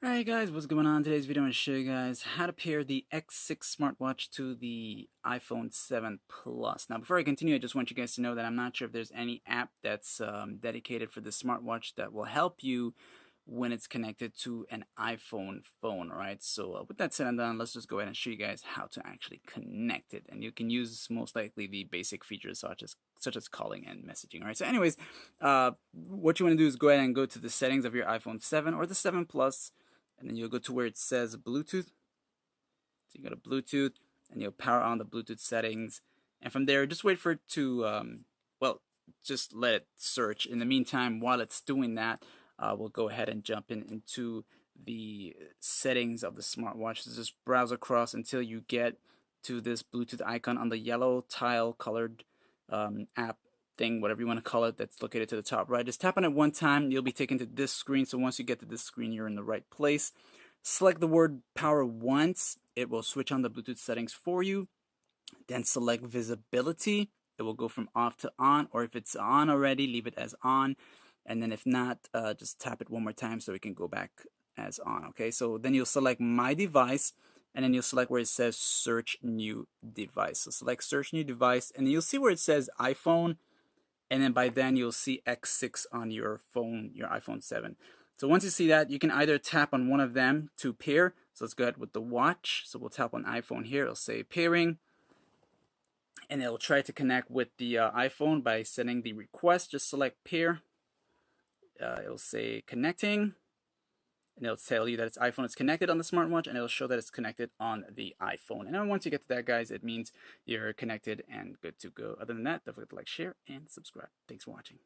Alright guys, what's going on? Today's video I'm going to show you guys how to pair the X6 smartwatch to the iPhone 7 Plus. Now before I continue, I just want you guys to know that I'm not sure if there's any app that's dedicated for the smartwatch that will help you when it's connected to an iPhone phone, alright? So with that said and done, let's just go ahead and show you guys how to actually connect it. And you can use most likely the basic features such as calling and messaging, alright? So anyways, what you want to do is go ahead and go to the settings of your iPhone 7 or the 7 Plus, and then you'll go to where it says Bluetooth. So you go to Bluetooth and you'll power on the Bluetooth settings, and from there just wait for it to well, just let it search. In the meantime, while it's doing that, we'll go ahead and jump into the settings of the smartwatch. So just browse across until you get to this Bluetooth icon on the yellow tile colored app thing, whatever you want to call it, that's located to the top right. Just tap on it one time, you'll be taken to this screen. So once you get to this screen, you're in the right place. Select the word power once, it will switch on the Bluetooth settings for you. Then select visibility, it will go from off to on, or if it's on already, leave it as on. And then if not, just tap it one more time so it can go back as on. Okay, so then you'll select my device, and then you'll select where it says search new device. So select search new device, and you'll see where it says iPhone, and then by then you'll see X6 on your phone, your iPhone 7. So once you see that, you can either tap on one of them to pair. So let's go ahead with the watch. So we'll tap on iPhone here. It'll say pairing, and it'll try to connect with the iPhone by sending the request. Just select pair. It'll say connecting, and it'll tell you that its iPhone is connected on the smartwatch, and it'll show that it's connected on the iPhone. And then once you get to that, guys, it means you're connected and good to go. Other than that, don't forget to like, share, and subscribe. Thanks for watching.